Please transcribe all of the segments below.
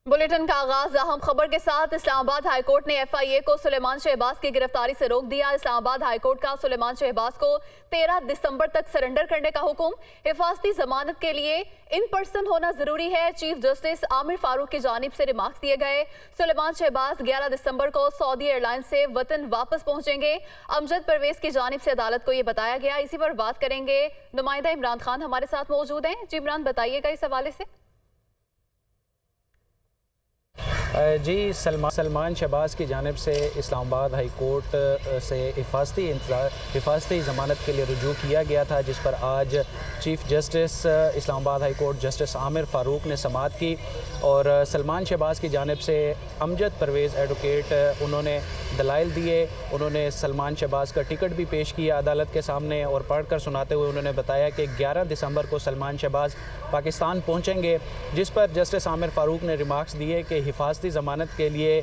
Bulletin का आगाज अहम खबर के साथ। इस्लामाबाद हाईकोर्ट ने FIA को सुलेमान शहबाज की गिरफ्तारी से रोक दिया। इस्लामाबाद हाईकोर्ट का सुलेमान शहबाज को 13 दिसंबर तक सरेंडर करने का हुक्म। हिफाजती जमानत के लिए इन पर्सन होना जरूरी है। चीफ जस्टिस आमिर फारूक की जानिब से रिमार्क्स दिए गए। सुलेमान शहबाज 11 दिसंबर को सऊदी एयरलाइन से वतन वापस पहुंचेंगे। अमजद परवेज की जानिब से अदालत को ये बताया गया। इसी पर बात करेंगे, नुमाइंदा इमरान खान हमारे साथ मौजूद हैं। जी इमरान, बताइएगा इस हवाले से। जी, सलमान शहबाज की जानिब से इस्लामाबाद हाई कोर्ट से हिफाजती ज़मानत के लिए रुजू किया गया था, जिस पर आज chief justice Islamabad high court justice Aamir Farooq ने समाअत की। और सलमान शहबाज की जानिब से अमजद परवेज़ एडवोकेट उन्होंने दलाइल दिए। उन्होंने सलमान शहबाज का टिकट भी पेश किया अदालत के सामने और पढ़कर सुनाते हुए उन्होंने बताया कि 11 दिसंबर को सलमान शहबाज पाकिस्तान पहुँचेंगे, जिस पर जस्टिस आमिर फारूक ने रिमार्क्स दिए कि हिफाजती ज़मानत के लिए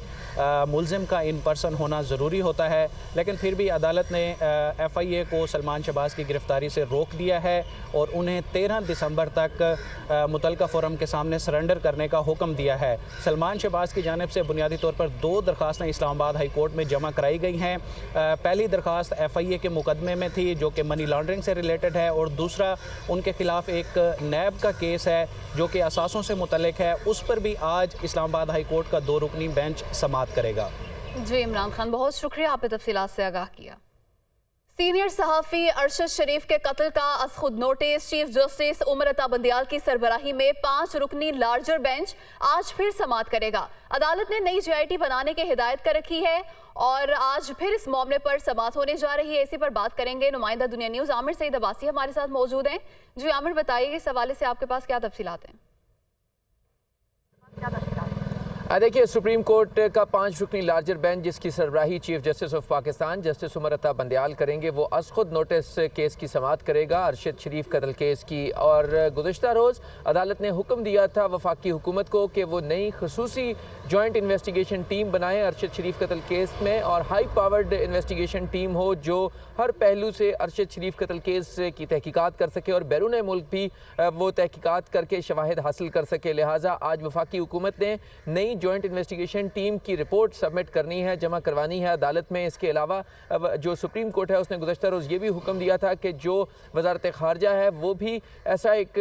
मुल्ज़िम का इन पर्सन होना ज़रूरी होता है। लेकिन फिर भी अदालत ने FIA को सलमान शहबाज की गिरफ़्तारी से रोक दिया है और उन्हें 13 दिसंबर तक मुतलका फोरम के सामने सरेंडर करने का हुक्म दिया है। सलमान शहबाज की जानिब से बुनियादी तौर पर 2 दरख्वास्तें इस्लामाबाद हाई कोर्ट में जमा कराई गई हैं। पहली दरख्वास्त FIA के मुकदमे में थी जो कि मनी लॉन्ड्रिंग से रिलेटेड है, और दूसरा उनके ख़िलाफ़ एक नैब का केस है जो कि असासों से मुतल्लिक है। उस पर भी आज इस्लामाबाद हाई कोर्ट का 2 रुकनी बेंच समाअत करेगा। जी इमरान खान, बहुत शुक्रिया, आपने तफसीलात से आगाह किया। सीनियर सहाफ़ी अरशद शरीफ के कत्ल का अज़ खुद notice. Chief justice Umar Ata Bandial की सरबराही में 5 रुकनी लार्जर बेंच आज फिर समाअत करेगा। अदालत ने नई JIT बनाने की हिदायत कर रखी है और आज फिर इस मामले पर समाअत होने जा रही है। इसी पर बात करेंगे, नुमाइंदा दुनिया न्यूज़ आमिर सईद अब्बासी हमारे साथ मौजूद हैं। जी आमिर, बताइए इस हवाले से आपके पास क्या तफसीलात हैं? देखिए, सुप्रीम कोर्ट का 5 रुकनी लार्जर बेंच जिसकी सरबराही chief justice of Pakistan justice Umar Ata Bandial करेंगे, वो अज़ खुद नोटिस केस की समाअत करेगा, अरशद शरीफ कत्ल केस की। और गुज़श्ता रोज़ अदालत ने हुक्म दिया था वफाकी हुकूमत को कि वो नई खसूसी जॉइंट इन्वेस्टिगेशन टीम बनाए अरशद शरीफ कत्ल केस में, और हाई पावर्ड इन्वेस्टिगेशन टीम हो जो हर पहलू से अरशद शरीफ कत्ल केस की तहकीकात कर सके और बैरून मुल्क भी वो तहकीकात करके शवाहिद हासिल कर सके। लिहाजा आज वफाकी हुकूमत ने नई जॉइंट इन्वेस्टिगेशन टीम की रिपोर्ट सबमिट करनी है, जमा करवानी है अदालत में। इसके अलावा जो सुप्रीम कोर्ट है उसने गुज़श्ता रोज़ ये भी हुक्म दिया था कि जो वज़ारत ख़ारजा है वो भी ऐसा एक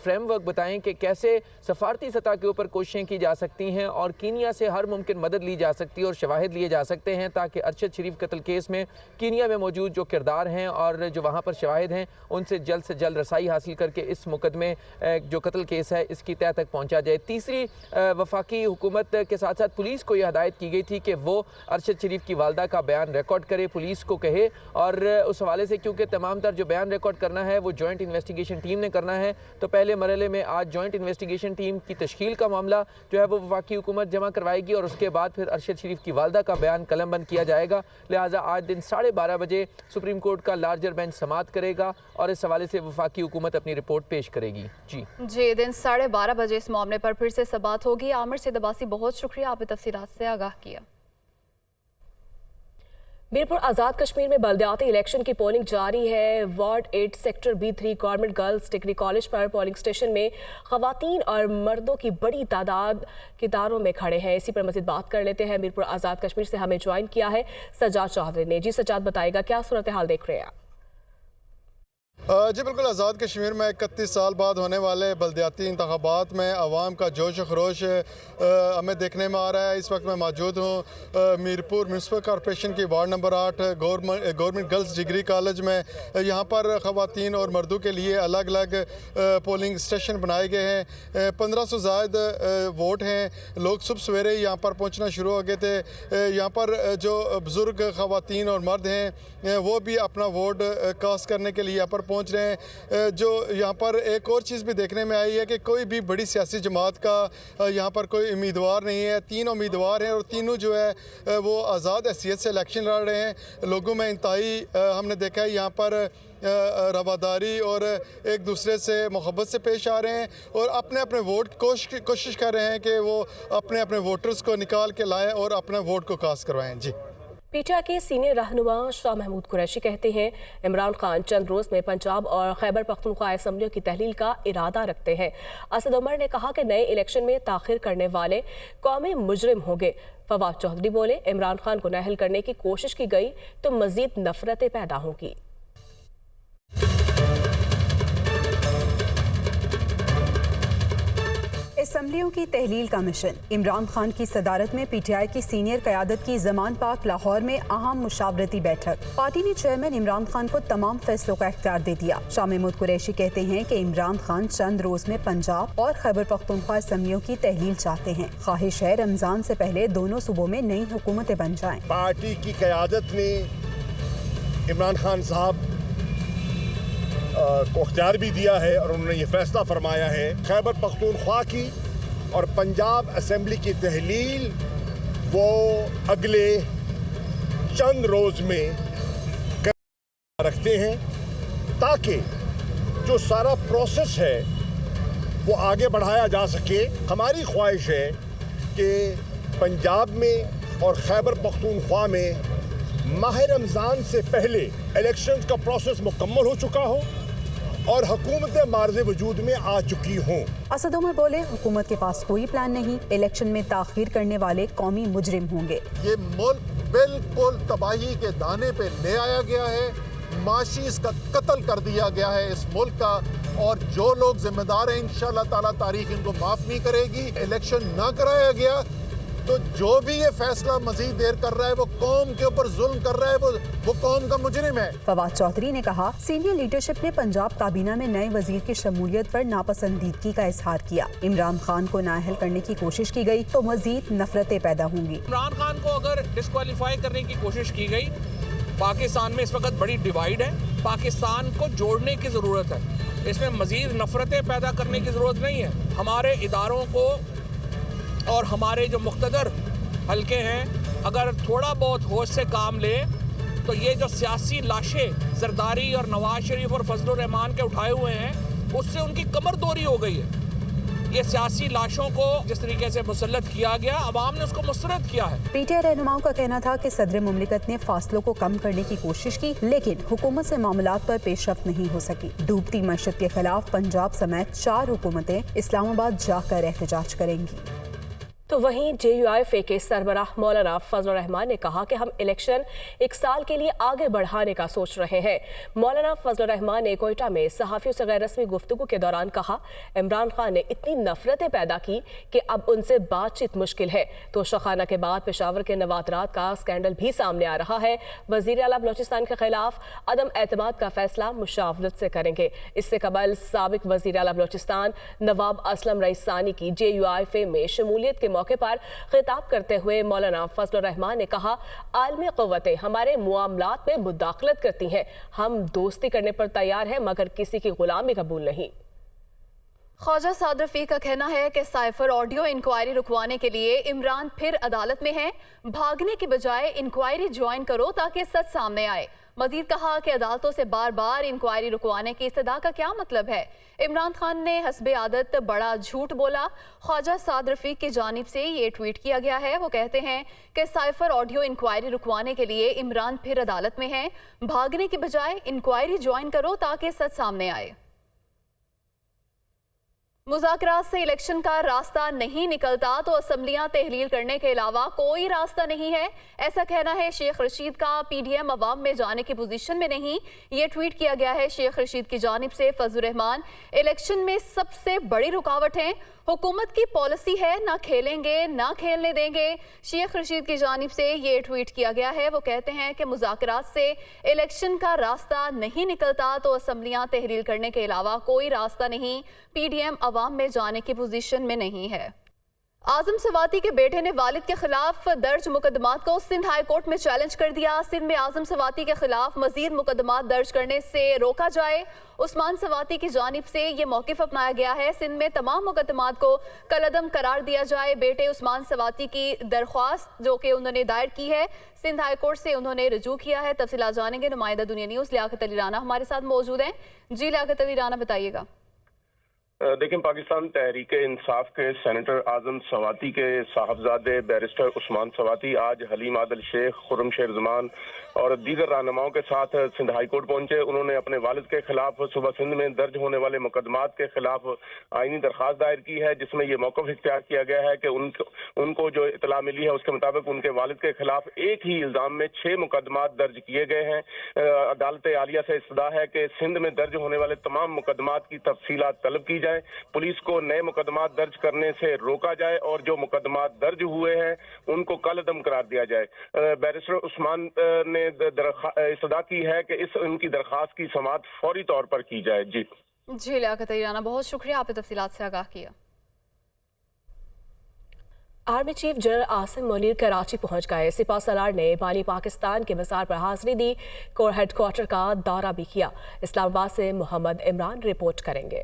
फ्रेमवर्क बताएं कि कैसे सफारती सतह के ऊपर कोशिशें की जा सकती हैं और कीनिया से हर मुमकिन मदद ली जा सकती है और शवाहिद लिए जा सकते हैं, ताकि अरशद शरीफ कत्ल केस में कीनिया में मौजूद जो किरदार हैं और जो वहाँ पर शवाहिद हैं उनसे जल्द रसाई हासिल करके इस मुकदमे जो कत्ल केस है इसकी तह तक पहुँचा जाए। तीसरी, वफाकी हुकूमत के साथ साथ पुलिस को यह हदायत की गई थी कि वो अरशद शरीफ की वालदा का बयान रिकॉर्ड करे, पुलिस को कहे। और उस हवाले से क्योंकि तमाम तर जो बयान रिकॉर्ड करना है वो जॉइंट इन्वेस्टिगेशन टीम ने करना है, तो पहले मरहले में आज जॉइंट इन्वेस्टिगेशन टीम की तश्कील का मामला जो है वो वफाकी हुकूमत जमा करवाएगी और उसके बाद फिर अरशद शरीफ की वालदा का बयान कलमबंद किया जाएगा। लिहाजा आज दिन 12:30 बजे सुप्रीम कोर्ट का लार्जर बेंच समाअत करेगा और इस हवाले से वफाकी हुकूमत अपनी रिपोर्ट पेश करेगी। जी दिन 12:30 बजे इस मामले पर फिर से समाअत होगी। आमिर सईद अब्बासी, बहुत शुक्रिया, आपने तफसीलात से आगाह किया। मीरपुर आज़ाद कश्मीर में बल्दियाती इलेक्शन की पोलिंग जारी है। Ward 8 sector B3 government girls degree college पर पोलिंग स्टेशन में ख़वातीन और मर्दों की बड़ी तादाद कतारों में खड़े हैं। इसी पर मज़ीद बात कर लेते हैं। मीरपुर आज़ाद कश्मीर से हमें ज्वाइन किया है सजाद चौधरी ने। जी सजाद, बताएगा क्या सूरत हाल देख रहे हैं आप? जी बिल्कुल, आज़ाद कश्मीर में 31 साल बाद होने वाले बल्दियाती इंतखाबात में आवाम का जोश खरोश हमें देखने में आ रहा है। इस वक्त मैं मौजूद हूँ मीरपुर म्यूनसिपल कॉर्पोरेशन की ward number 8 government girls degree college में। यहाँ पर ख़वातीन और मर्दों के लिए अलग अलग पोलिंग स्टेशन बनाए गए हैं। 1500 ज़ायद वोट हैं। लोग सुबह सवेरे यहाँ पर पहुँचना शुरू हो गए थे। यहाँ पर जो बुज़ुर्ग ख़वातीन और मर्द हैं वो भी अपना वोट कास्ट करने के लिए यहाँ पर पहुँच रहे हैं। जो यहाँ पर एक और चीज़ भी देखने में आई है कि कोई भी बड़ी सियासी जमात का यहाँ पर कोई उम्मीदवार नहीं है। 3 उम्मीदवार हैं और तीनों जो है वो आज़ाद हैसियत से इलेक्शन लड़ रहे हैं। लोगों में इंतहाई हमने देखा है यहाँ पर रवादारी और एक दूसरे से मोहब्बत से पेश आ रहे हैं और अपने अपने वोट कोशिश कर रहे हैं कि वो अपने अपने वोटर्स को निकाल के लाएं और अपने वोट को कास्ट करवाएं। जी पी टी आई के सीनियर रहनुमा शाह महमूद कुरैशी कहते हैं इमरान खान चंद रोज में पंजाब और खैबर पख्तूनख्वा असम्बलियों की तहलील का इरादा रखते हैं। असद उमर ने कहा कि नए इलेक्शन में ताखिर करने वाले कौमी मुजरिम होंगे। फवाद चौधरी बोले इमरान खान को नाअहल करने की कोशिश की गई तो मजीद नफरतें पैदा होंगी। असम्बलियों की तहलील का मिशन। इमरान खान की सदारत में पीटीआई की सीनियर क़यादत की ज़मान पाक लाहौर में अहम मुशावरती बैठक। पार्टी ने चेयरमैन इमरान खान को तमाम फैसलों का इख्तियार दे दिया। शाह महमूद कुरैशी कहते हैं कि इमरान खान चंद रोज में पंजाब और खैबर पख्तूनख्वा असम्बलियों की तहलील चाहते हैं। ख्वाहिश है रमजान से पहले दोनों सूबों में नई हुकूमतें बन जाएं। पार्टी की क़यादत ने इमरान खान साहब को इख्तियार भी दिया है और उन्होंने ये फैसला फरमाया है खैबर पख्तूनख्वा की और पंजाब असेंबली की तहलील वो अगले चंद रोज़ में रखते हैं ताकि जो सारा प्रोसेस है वो आगे बढ़ाया जा सके। हमारी ख्वाहिश है कि पंजाब में और खैबर पख्तूनख्वा में माह रमज़ान से पहले इलेक्शंस का प्रोसेस मुकम्मल हो चुका हो और हुकूमतें मार्ज़े वजूद में आ चुकी हों। असद उमर बोले हुकूमत के पास कोई प्लान नहीं, इलेक्शन में ताखीर करने वाले कौमी मुजरिम होंगे। ये मुल्क बिल्कुल तबाही के दाने पे ले आया गया है, माशी इसका कत्ल कर दिया गया है इस मुल्क का, और जो लोग जिम्मेदार हैं इंशाअल्लाह ताला तारीख इनको माफ़ नहीं करेगी। इलेक्शन ना कराया गया तो जो भी ये फैसला मजीद देर कर रहा है वो कौम के ऊपर जुल्म कर रहा है, वो कौम का मुजरिम है। फवाद चौधरी ने कहा सीनियर लीडरशिप ने पंजाब काबीना में नए वजीर की शमूलियत पर नापसंदीदगी का इजहार किया। इमरान खान को नाअहल करने की कोशिश की गई तो मजीद नफरतें पैदा होंगी। इमरान खान को अगर डिस्क्वालीफाई करने की कोशिश की गई, पाकिस्तान में इस वक्त बड़ी डिवाइड है, पाकिस्तान को जोड़ने की ज़रूरत है, इसमें मजीद नफरतें पैदा करने की ज़रूरत नहीं है। हमारे इदारों को और हमारे जो मुख्तदर हल्के हैं अगर थोड़ा बहुत होश से काम ले तो ये जो सियासी लाशें जरदारी और नवाज शरीफ और फजलुर रहमान के उठाए हुए हैं उससे उनकी कमर दोरी हो गई है। ये सियासी लाशों को जिस तरीके से मुसल्लत किया गया, अवाम ने उसको मुस्तरद किया है। पीटीआई रहनुमाओं का कहना था कि सदर मुमलिकत ने फासलों को कम करने की कोशिश की लेकिन हुकूमत से मामलात पर पेशरफ्त नहीं हो सकी। डूबती मईशत के खिलाफ पंजाब समेत 4 हुकूमतें इस्लामाबाद जाकर एहतजाज करेंगी। तो वहीं JUIF के सरबराह मौलाना फजलुर रहमान ने कहा कि हम इलेक्शन 1 साल के लिए आगे बढ़ाने का सोच रहे हैं। मौलाना फजलुर रहमान ने कोयटा में सहाफ़ियों से गैर रस्मी गुफ्तगू के दौरान कहा इमरान खान ने इतनी नफरतें पैदा की कि अब उनसे बातचीत मुश्किल है। तो शखाना के बाद पेशावर के नवातरात का स्कैंडल भी सामने आ रहा है। वज़ीर आला बलोचिस्तान के खिलाफ अदम एतमाद का फैसला मुशावरत से करेंगे। इससे कबल साबिक वज़ीर आला बलोचिस्तान नवाब असलम रईसानी की JUIF में शमूलियत के मौके पर खिताब करते हुए मौलाना फजलुर रहमान ने कहा आलमी क़ुव्वतें हमारे मुआमलात में मुदाखलत करती हैं, हम दोस्ती करने पर तैयार हैं मगर किसी की गुलामी कबूल नहीं। ख्वाजा साद रफीक का कहना है कि साइफर ऑडियो इंक्वायरी रुकवाने के लिए इमरान फिर अदालत में है, भागने की बजाय इंक्वायरी ज्वाइन करो ताकि सच सामने आए। मजीद कहा कि अदालतों से बार बार इंक्वायरी रुकवाने की इस्तदा का क्या मतलब है। इमरान खान ने हस्बे आदत बड़ा झूठ बोला। ख्वाजा साद रफीक की जानिब से ये ट्वीट किया गया है। वो कहते हैं कि साइफर ऑडियो इंक्वायरी रुकवाने के लिए इमरान फिर अदालत में है, भागने की बजाय इंक्वायरी ज्वाइन करो ताकि सच सामने आए। मुज़ाकरात से इलेक्शन का रास्ता नहीं निकलता तो असम्बलियां तहलील करने के अलावा कोई रास्ता नहीं है, ऐसा कहना है शेख रशीद का। PDM अवाम में जाने की पोजीशन में नहीं, ये ट्वीट किया गया है शेख रशीद की जानिब से। फजलुर रहमान इलेक्शन में सबसे बड़ी रुकावट है, हुकूमत की पॉलिसी है ना खेलेंगे ना खेलने देंगे। शेख रशीद की जानिब से ये ट्वीट किया गया है। वो कहते हैं कि मुज़ाकरात से इलेक्शन का रास्ता नहीं निकलता तो असम्बलियां तहलील करने के अलावा कोई रास्ता नहीं, PDM अवाम में जाने की पोजीशन में नहीं है। आजम सवाती के बेटे ने वालिद के खिलाफ दर्ज मुकदमात को सिंध हाई कोर्ट में चैलेंज कर दिया। सिंध में आजम सवाती के खिलाफ मजीद मुकदमात दर्ज करने से रोका जाए, उस्मान सवाती की जानिब से ये मौक़िफ़ अपनाया गया है। सिंध में तमाम मुकदमात को कलअदम करार दिया जाए। बेटे उस्मान सवाती की दरख्वास्त जो कि उन्होंने दायर की है सिंध हाई कोर्ट से उन्होंने रजू किया है। तफसीलात जानेंगे। नुमाइंदा दुनिया न्यूज़ लियाकत अली राना हमारे साथ मौजूद हैं। जी लियाकत अली राना, बताइएगा। دیکھیں، پاکستان تحریک انصاف کے سینیٹر اعظم سواتی کے صاحبزادے بیرسٹر عثمان سواتی آج حلیم عادل شیخ، خرم شیر زمان اور دیگر رہنماؤں کے ساتھ سندھ ہائی کورٹ پہنچے۔ انہوں نے اپنے والد کے خلاف صوبہ سندھ میں درج ہونے والے مقدمات کے خلاف آئینی درخواست دائر کی ہے، جس میں یہ موقف اختیار کیا گیا ہے کہ ان کو جو اطلاع ملی ہے اس کے مطابق ان کے والد کے خلاف ایک ہی الزام میں 6 مقدمات درج کیے گئے ہیں۔ عدالت عالیہ سے استدعا ہے کہ سندھ میں درج ہونے والے تمام مقدمات کی تفصیلات طلب کی جائیں، پولیس کو نئے مقدمات درج کرنے سے روکا جائے اور جو مقدمات درج ہوئے ہیں ان کو کالعدم قرار دیا جائے۔ بیرسٹر عثمان نے استدعا کی ہے کہ ان کی درخواست کی سماعت فوری طور پر کی جائے۔ جی لیاقت ایرانہ، بہت شکریہ، آپ نے تفصیلات سے آگاہ کیا۔ Army chief general Asim Munir Karachi پہنچ گئے۔ سپاہ سالار نے بانی پاکستان کے مزار پر حاضری دی، کور ہیڈ کوارٹر کا دورہ بھی کیا۔ اسلام آباد سے محمد عمران رپورٹ کریں گے۔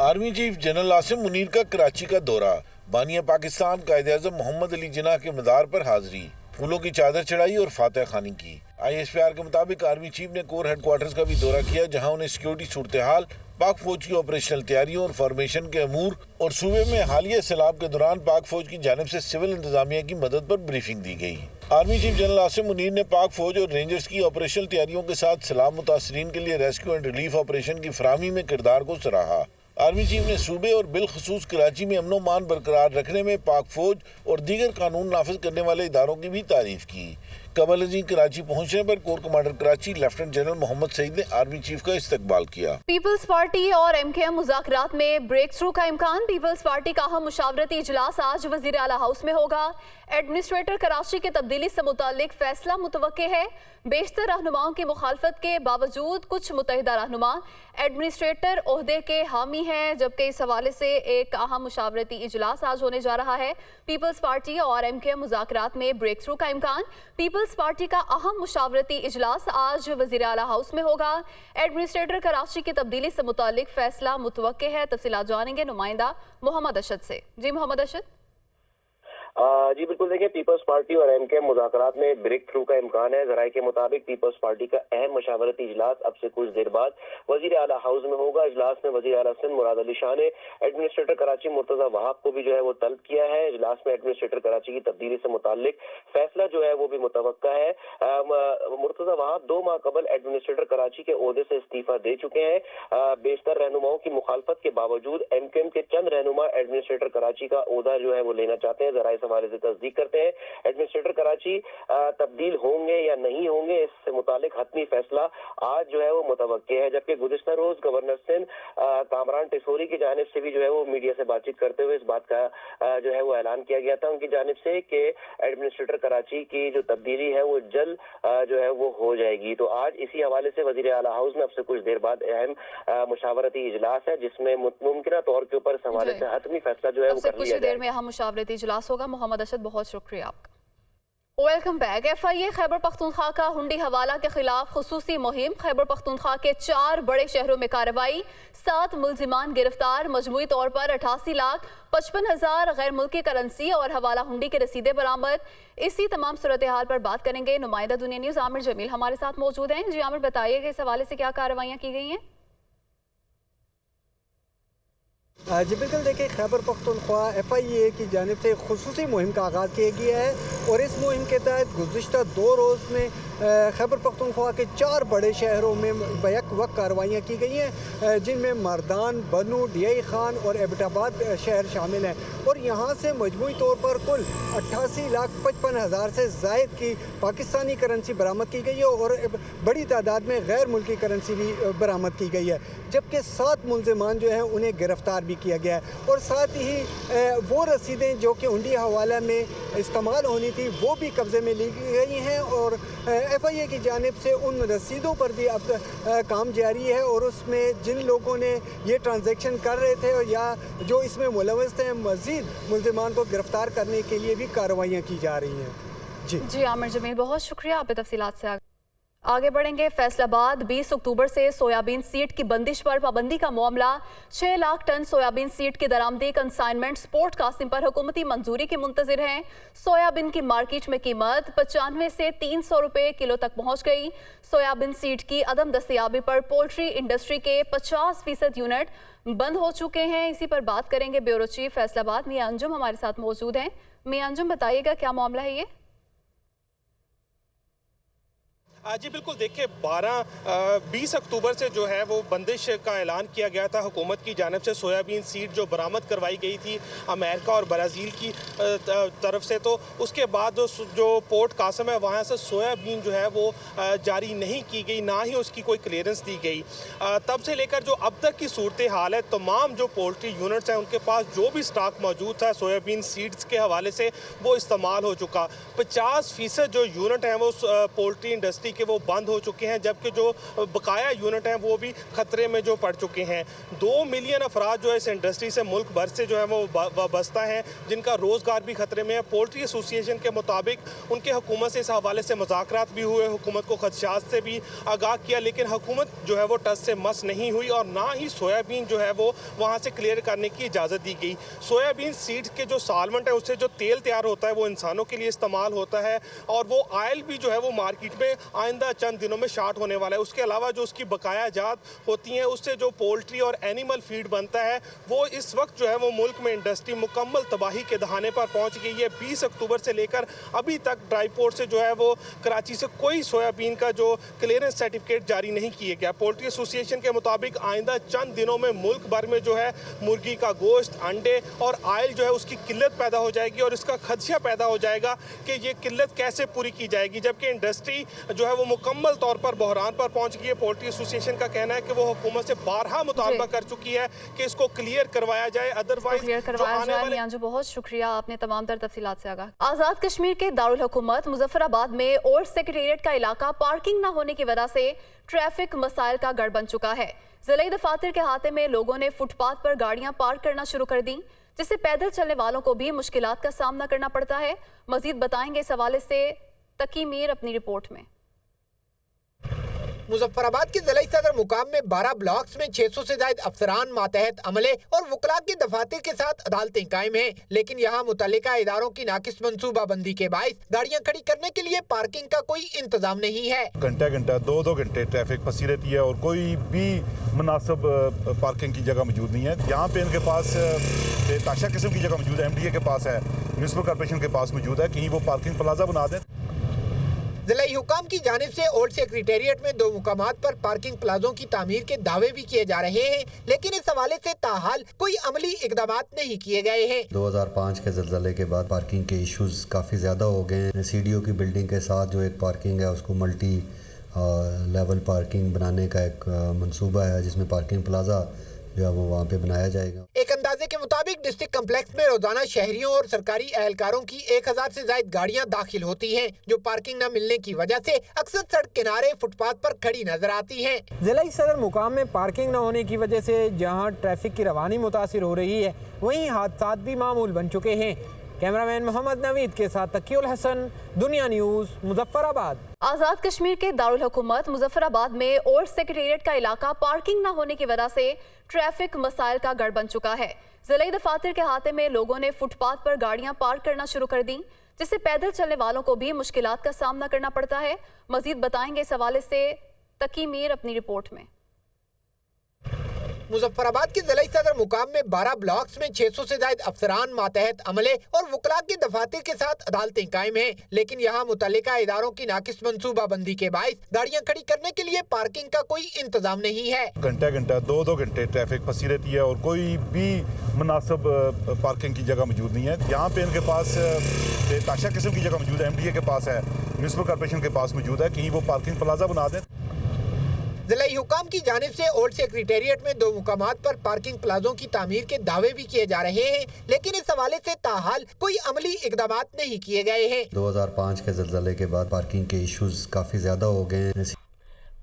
Army chief general Asim Munir کا کراچی کا دورہ، بانی پاکستان قائد اعظم محمد علی جناح کے مزار پر حاضری، پھولوں کی چادر چڑھائی اور فاتح خوانی کی۔ ISPR کے مطابق آرمی چیف نے کور ہیڈ کوارٹرز کا بھی دورہ کیا، جہاں انہیں سیکیورٹی صورتحال، پاک فوج کی آپریشنل تیاریوں اور فارمیشن کے امور اور صوبے میں حالیہ سیلاب کے دوران پاک فوج کی جانب سے سول انتظامیہ کی مدد پر بریفنگ دی گئی۔ Army chief general Asim Munir نے پاک فوج اور رینجرز کی آپریشنل تیاریوں کے ساتھ سیلاب متاثرین کے لیے ریسکیو اینڈ ریلیف آپریشن کی فراہمی میں کردار کو سراہا۔ آرمی چیف نے صوبے اور بالخصوص کراچی میں امن و امان برقرار رکھنے میں پاک فوج اور دیگر قانون نافذ کرنے والے اداروں کی بھی تعریف کی۔ قبل ازیں کراچی پہنچنے پر corps commander Karachi lieutenant general Muhammad Saeed نے آرمی چیف کا استقبال کیا۔ پیپلز پارٹی اور MKM مذاکرات میں بریک تھرو کا امکان۔ پیپلز پارٹی کا اہم مشاورتی اجلاس آج وزیر اعلیٰ ہاؤس میں ہوگا۔ ایڈمنسٹریٹر کراچی کے تبدیلی سے متعلق فیصلہ متوقع ہے۔ بیشتر رہنماؤں کی مخالفت کے باوجود کچھ متحدہ رہنما ایڈمنسٹریٹر عہدے کے حامی ہیں، جبکہ اس حوالے سے ایک اہم مشاورتی اجلاس آج ہونے جا رہا ہے۔ پیپلز پارٹی اور MKM مذاکرات میں بریک تھرو کا امکان۔ پیپلز پارٹی کا اہم مشاورتی اجلاس آج وزیر اعلیٰ ہاؤس میں ہوگا۔ ایڈمنسٹریٹر کراچی کی تبدیلی سے متعلق فیصلہ متوقع ہے۔ تفصیلات جانیں گے نمائندہ محمد اشد سے۔ جی محمد اشد۔ جی بالکل، دیکھیں پیپلز پارٹی اور MKM مذاکرات میں بریک تھرو کا امکان ہے۔ ذرائع کے مطابق پیپلز پارٹی کا اہم مشاورتی اجلاس اب سے کچھ دیر بعد وزیر اعلیٰ ہاؤس میں ہوگا۔ اجلاس میں وزیر اعلیٰ سندھ مراد علی شاہ نے ایڈمنسٹریٹر کراچی مرتضی وہاب کو بھی جو ہے وہ طلب کیا ہے۔ اجلاس میں ایڈمنسٹریٹر کراچی کی تبدیلی سے متعلق فیصلہ جو ہے وہ بھی متوقع ہے۔ مرتضی وہاب 2 ماہ قبل ایڈمنسٹریٹر کراچی کے عہدے سے استعفیٰ دے چکے ہیں۔ بیشتر رہنماؤں کی مخالفت کے باوجود MKM کے چند رہنما ایڈمنسٹریٹر کراچی کا عہدہ جو ہے وہ لینا چاہتے ہیں۔ ذرائع حوالے سے تصدیق کرتے ہیں ایڈمنسٹریٹر کراچی تبدیل ہوں گے یا نہیں ہوں گے، اس سے متعلق حتمی فیصلہ آج جو ہے وہ متوقع ہے۔ جبکہ گزشتہ روز گورنر سندھ کامران ٹیسوری کی جانب سے بھی جو ہے وہ میڈیا سے بات چیت کرتے ہوئے اس بات کا جو ہے وہ اعلان کیا گیا تھا ان کی جانب سے کہ ایڈمنسٹریٹر کراچی کی جو تبدیلی ہے وہ جلد جو ہے وہ ہو جائے گی۔ تو آج اسی حوالے سے وزیر اعلیٰ ہاؤس میں اب سے کچھ دیر بعد اہم مشاورتی اجلاس ہے، جس میں ممکنہ طور کے اوپر اس حوالے سے حتمی فیصلہ جو ہے وہ کر لیا جائے۔ کچھ دیر میں اہم مشاورتی اجلاس ہوگا۔ محمد اشد، بہت شکریہ آپ کا۔ Welcome back. FIA Khyber Pakhtunkhwa کا ہنڈی حوالہ کے خلاف خصوصی مہم۔ خیبر پختونخوا کے 4 بڑے شہروں میں کارروائی، 7 ملزمان گرفتار، مجموعی طور پر 88,55,000 غیر ملکی کرنسی اور حوالہ ہنڈی کے رسیدیں برآمد۔ اسی تمام صورتحال پر بات کریں گے نمائندہ دنیا نیوز عامر جمیل ہمارے ساتھ موجود ہیں۔ جی عامر، بتائیے کہ اس حوالے سے کیا کارروائیاں کی گئی ہیں؟ جی بالکل، دیکھیں خیبر پختونخوا FIA کی جانب سے خصوصی مہم کا آغاز کیا گیا ہے اور اس مہم کے تحت گزشتہ 2 روز میں خیبر پختونخوا کے 4 بڑے شہروں میں بیک وقت کارروائیاں کی گئی ہیں، جن میں مردان، بنو، ڈیائی خان اور ایبٹ آباد شہر شامل ہیں، اور یہاں سے مجموعی طور پر کل 88,55,000 سے زائد کی پاکستانی کرنسی برآمد کی گئی ہے اور بڑی تعداد میں غیر ملکی کرنسی بھی برآمد کی گئی ہے، جبکہ 7 ملزمان جو ہیں انہیں گرفتار بھی کیا گیا ہے، اور ساتھ ہی وہ رسیدیں جو کہ ہنڈی حوالہ میں استعمال ہونی تھی وہ بھی قبضے میں لی گئی ہیں، اور FIA کی جانب سے ان رسیدوں پر بھی اب کام جاری ہے، اور اس میں جن لوگوں نے یہ ٹرانزیکشن کر رہے تھے یا جو اس میں ملوث تھے، مزید ملزمان کو گرفتار کرنے کے لیے بھی کارروائیاں کی جا رہی ہیں۔ جی عامر جمیل، بہت شکریہ آپ تفصیلات سے आगे बढ़ेंगे। फैसलाबाद 20 अक्टूबर से सोयाबीन सीड की बंदिश पर पाबंदी का मामला। 6 लाख टन सोयाबीन सीड की दरामदी कंसाइनमेंट स्पोर्ट कासिम पर हुकूमती मंजूरी की मुंतजिर हैं। सोयाबीन की मार्केट में कीमत 95 से 300 रुपए किलो तक पहुंच गई। सोयाबीन सीड की अदम दस्तयाबी पर पोल्ट्री इंडस्ट्री के 50% यूनिट बंद हो चुके हैं। इसी पर बात करेंगे। ब्यूरो चीफ फैसलाबाद मियां अंजुम हमारे साथ मौजूद हैं। मियां अंजुम, बताइएगा क्या मामला है ये? जी बिल्कुल, देखिए 20 अक्टूबर से जो है वो बंदिश का ऐलान किया गया था हुकूमत की जानिब से। सोयाबीन सीड जो बरामद करवाई गई थी अमेरिका और ब्राज़ील की तरफ से, तो उसके बाद जो पोर्ट कासिम है वहाँ से सोयाबीन जो है वो जारी नहीं की गई, ना ही उसकी कोई क्लियरेंस दी गई। तब से लेकर जो अब तक की सूरत हाल है, तमाम जो पोल्ट्री यूनिट्स हैं उनके पास जो भी स्टॉक मौजूद था सोयाबीन सीड्स के हवाले से वो इस्तेमाल हो चुका। 50% जो यूनिट हैं वो पोल्ट्री इंडस्ट्री के वो बंद हो चुके हैं, जबकि जो बकाया यूनिट हैं वो भी खतरे में जो पड़ चुके हैं। 2 मिलियन अफराद जो है इस इंडस्ट्री से मुल्क भर से जो है वो वाबस्ता हैं, जिनका रोज़गार भी खतरे में है। पोल्ट्री एसोसिएशन के मुताबिक उनके हुकूमत से इस हवाले से मुज़ाकरात भी हुए, हुकूमत को खदशात से भी आगाह किया, लेकिन हुकूमत जो है वो टस से मस नहीं हुई और ना ही सोयाबीन जो है वो वहाँ से क्लियर करने की इजाज़त दी गई। सोयाबीन सीड्स के जो सालमेंट है उससे जो तेल तैयार होता है वो इंसानों के लिए इस्तेमाल होता है और वो आयल भी जो है वो मार्केट में आइंदा चंद दिनों में शार्ट होने वाला है। उसके अलावा जो उसकी बकाया जात होती हैं उससे जो पोल्ट्री और एनिमल फीड बनता है वो इस वक्त जो है वो मुल्क में इंडस्ट्री मुकम्मल तबाही के दहाने पर पहुंच गई है। 20 अक्टूबर से लेकर अभी तक ड्राई पोर्ट से जो है वो कराची से कोई सोयाबीन का जो क्लियरेंस सर्टिफिकेट जारी नहीं किया गया। पोल्ट्री एसोसिएशन के मुताबिक आइंदा चंद दिनों में मुल्क भर में जो है मुर्गी का गोश्त, अंडे और आयल जो है उसकी किल्लत पैदा हो जाएगी और इसका खदशा पैदा हो जाएगा कि ये किल्लत कैसे पूरी की जाएगी, जबकि इंडस्ट्री जो है वो मुकम्मल तौर पर बहरान पर पहुंच गई है। पोल्ट्री एसोसिएशन का कहना है कि वो हुकूमत से बारहा मुतालबा कर चुकी है कि इसको क्लियर करवाया जाए, अदरवाइज क्लियर करवाया जाए। मियां अंजुम, बहुत शुक्रिया, आपने तमाम तर तफसीलात से आगाह। आज़ाद कश्मीर के दारुल हुकूमत मुजफ्फराबाद में ओल्ड सेक्रेटेरिएट का इलाका पार्किंग न होने की वजह से ट्रैफिक मसाइल का गढ़ बन चुका है। ज़िला दफातर के हाथे में लोगों ने फुटपाथ पर गाड़ियां पार्क करना शुरू कर दी, जिससे पैदल चलने वालों को भी मुश्किलात का सामना करना पड़ता है। मजीद बताएंगे इस हवाले से तकी मीर अपनी रिपोर्ट में। मुजफ्फराबाद के जिला सदर मुकाम में 12 ब्लॉक्स में 600 से ज्यादा अफसरान, मातहत अमले और वकला के दफातर के साथ अदालतें कायम हैं, लेकिन यहाँ मुतल्लिका इदारों की नाकिस मनसूबाबंदी के बाइस गाड़ियाँ खड़ी करने के लिए पार्किंग का कोई इंतजाम नहीं है। घंटा घंटा 2-2 घंटे ट्रैफिक फंसी रहती है और कोई भी मुनासिब पार्किंग की जगह मौजूद नहीं है। यहाँ पे इनके पास ताशा किस्म की जगह मौजूद है, MDA के पास है, म्युनिसिपल कॉर्पोरेशन के पास मौजूद है, कहीं वो पार्किंग प्लाजा बना दें। जिला हुकाम की जानिब से ओल्ड सेक्रेटेरिएट में 2 मुकामात पर पार्किंग प्लाजों की तामीर के दावे भी किए जा रहे हैं, लेकिन इस हवाले से ताहाल कोई अमली इकदामात नहीं किए गए हैं। 2005 के ज़लज़ले के बाद पार्किंग के इश्यूज काफ़ी ज़्यादा हो गए हैं। CDO की बिल्डिंग के साथ जो एक पार्किंग है उसको मल्टी लेवल पार्किंग बनाने का एक मंसूबा है, जिसमें पार्किंग प्लाजा जो है वो वहाँ पे बनाया जाएगा। एक अंदाजे के मुताबिक डिस्ट्रिक्ट कम्प्लेक्स में रोजाना शहरियों और सरकारी एहलकारों की 1000 से ज्यादा गाड़ियाँ दाखिल होती हैं, जो पार्किंग न मिलने की वजह से अक्सर सड़क किनारे फुटपाथ पर खड़ी नजर आती हैं। जिला सदर मुकाम में पार्किंग न होने की वजह से जहाँ ट्रैफिक की रवानी मुतासिर हो रही है, वहीं हादसात भी मामूल बन चुके हैं। कैमरामैन मोहम्मद नवीद के साथ तकीउल हसन, दुनिया न्यूज़, मुजफ्फराबाद। आज़ाद कश्मीर के दारुल हुकूमत मुजफ्फराबाद में ओल्ड सेक्रेटेरिएट का इलाका पार्किंग न होने की वजह से ट्रैफिक मसाइल का गढ़ बन चुका है। जिला दफातर के हाथे में लोगों ने फुटपाथ पर गाड़ियां पार्क करना शुरू कर दी, जिससे पैदल चलने वालों को भी मुश्किलात का सामना करना पड़ता है। मजीद बताएंगे इस हवाले से तकी मीर अपनी रिपोर्ट में। मुजफ्फराबाद के जिला सदर मुकाम में 12 ब्लॉक्स में 600 से ज्यादा अफसरान, मातहत अमले और वकला के दफातर के साथ अदालतें कायम हैं, लेकिन यहाँ मुतल्लिका इदारों की नाकिस मनसूबाबंदी के बाइस गाड़ियाँ खड़ी करने के लिए पार्किंग का कोई इंतजाम नहीं है। घंटा घंटा 2-2 घंटे ट्रैफिक फंसी रहती है और कोई भी मुनासिब पार्किंग की जगह मौजूद नहीं है। यहाँ पे इनके पास ताशा किस्म की जगह मौजूद है, MDA के पास है, म्युनिसिपल कॉर्पोरेशन के पास मौजूद है, कहीं वो पार्किंग प्लाजा बना दें। जिला हुकाम की जानिब से ओल्ड सेक्रेटेरिएट में 2 मुकामात पर पार्किंग प्लाजों की तामीर के दावे भी किए जा रहे हैं, लेकिन इस हवाले से ताहाल कोई अमली इकदामात नहीं किए गए हैं। 2005 के ज़लज़ले के बाद पार्किंग के इश्यूज काफ़ी ज़्यादा हो गए हैं।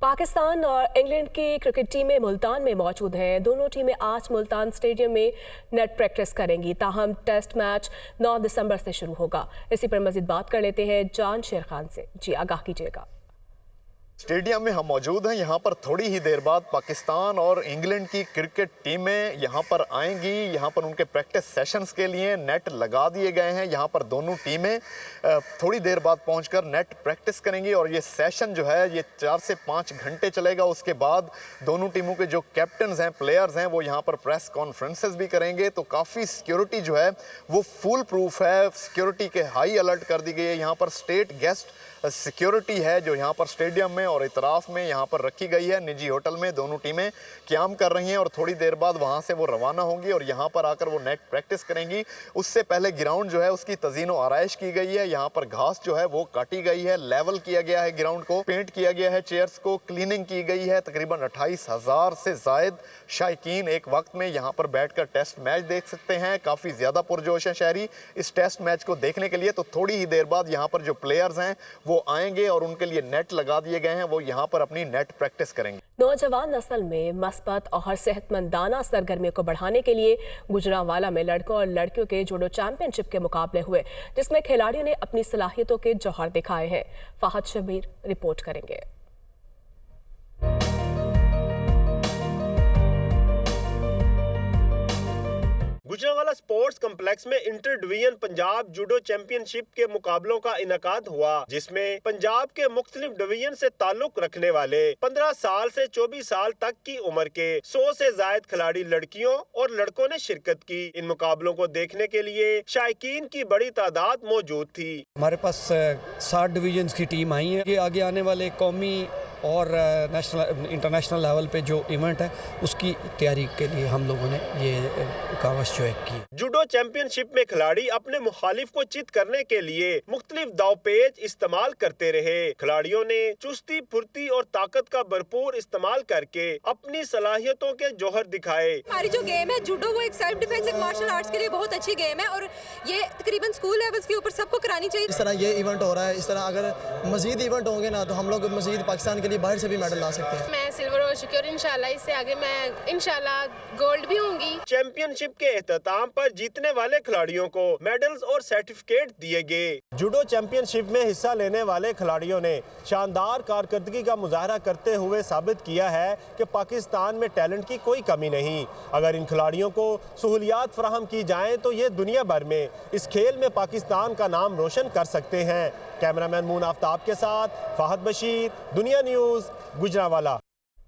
पाकिस्तान और इंग्लैंड की क्रिकेट टीमें मुल्तान में मौजूद हैं। दोनों टीमें आज मुल्तान स्टेडियम में नेट प्रैक्टिस करेंगी, ताहम टेस्ट मैच 9 दिसंबर से शुरू होगा। इसी पर मजीद बात कर लेते हैं जान शेर खान से। जी, आगाह कीजिएगा। स्टेडियम में हम मौजूद हैं। यहाँ पर थोड़ी ही देर बाद पाकिस्तान और इंग्लैंड की क्रिकेट टीमें यहाँ पर आएंगी। यहाँ पर उनके प्रैक्टिस सेशंस के लिए नेट लगा दिए गए हैं। यहाँ पर दोनों टीमें थोड़ी देर बाद पहुंचकर नेट प्रैक्टिस करेंगी और ये सेशन जो है ये 4 से 5 घंटे चलेगा। उसके बाद दोनों टीमों के जो कैप्टन्स हैं, प्लेयर्स हैं, वो यहाँ पर प्रेस कॉन्फ्रेंसेस भी करेंगे। तो काफ़ी सिक्योरिटी जो है वो फुल प्रूफ है। सिक्योरिटी के हाई अलर्ट कर दी गई है। यहाँ पर स्टेट गेस्ट सिक्योरिटी है जो यहाँ पर स्टेडियम में और इतराफ़ में यहाँ पर रखी गई है। निजी होटल में दोनों टीमें क़याम कर रही हैं और थोड़ी देर बाद वहाँ से वो रवाना होंगी और यहाँ पर आकर वो नेट प्रैक्टिस करेंगी। उससे पहले ग्राउंड जो है उसकी तज़ीन व आराइश की गई है। यहाँ पर घास जो है वो काटी गई है, लेवल किया गया है, ग्राउंड को पेंट किया गया है, चेयर्स को क्लीनिंग की गई है। तकरीबन 28,000 से ज़ायद शायकीन एक वक्त में यहाँ पर बैठकर टेस्ट मैच देख सकते हैं। काफ़ी ज़्यादा पुरजोश है शहरी इस टेस्ट मैच को देखने के लिए। तो थोड़ी ही देर बाद यहाँ पर जो प्लेयर्स हैं वो आएंगे और उनके लिए नेट लगा दिए गए हैं। वो यहाँ पर अपनी नेट प्रैक्टिस करेंगे। नौजवान नस्ल में मस्बत और सेहतमंदाना सरगर्मियों को बढ़ाने के लिए गुजरांवाला में लड़कों और लड़कियों के जूडो चैंपियनशिप के मुकाबले हुए, जिसमें खिलाड़ियों ने अपनी सलाहियतों के जौहर दिखाए हैं। फाहद शबीर रिपोर्ट करेंगे। गुजरांवाला स्पोर्ट्स कम्प्लेक्स में inter division Punjab judo championship के मुकाबलों का इनकाद हुआ, जिसमें पंजाब के मुख्तलिफ डिवीजन से ताल्लुक रखने वाले 15 साल से 24 साल तक की उम्र के 100 से ज्यादा खिलाड़ी लड़कियों और लड़कों ने शिरकत की। इन मुकाबलों को देखने के लिए शायकीन की बड़ी तादाद मौजूद थी। हमारे पास 60 डिवीजन की टीम आई है। ये आगे आने वाले कौमी और नेशनल इंटरनेशनल लेवल पे जो इवेंट है उसकी तैयारी के लिए हम लोगों ने ये कावश जो है की। जूडो चैंपियनशिप में खिलाड़ी अपने मुखालिफ को चित करने के लिए मुख्तलिफ दावपेच इस्तेमाल करते रहे। खिलाड़ियों ने चुस्ती, फुर्ती और ताकत का भरपूर इस्तेमाल करके अपनी सलाहियतों के जौहर दिखाए। हमारी जो गेम है जूडो वो एक सेल्फ डिफेंस, एक मार्शल आर्ट्स के लिए बहुत अच्छी गेम है और ये तकरीबन स्कूल लेवल्स के ऊपर सबको करानी चाहिए। इस तरह ये इवेंट हो रहा है, इस तरह अगर मजीद इवेंट होंगे ना तो हम लोग मजीद पाकिस्तान के लिए बाहर से भी मेडल ला सकते हैं। मैं सिल्वर हो चुकी और इंशाल्लाह इससे आगे मैं इंशाल्लाह गोल्ड भी होंगी। चैंपियनशिप के एहतमाम पर जीतने वाले खिलाड़ियों को मेडल्स और सर्टिफिकेट दिए गए। जूडो चैंपियनशिप में हिस्सा लेने वाले खिलाड़ियों ने शानदार कारकर्दगी का मुजाहरा करते हुए साबित किया है कि पाकिस्तान में टैलेंट की कोई कमी नहीं। अगर इन खिलाड़ियों को सहूलियात फराहम की जाएं तो ये दुनिया भर में इस खेल में पाकिस्तान का नाम रोशन कर सकते हैं। कैमरामैन मून आफ्ताब के साथ फाहद बशीर, दुनिया न्यूज़, गुजरांवाला।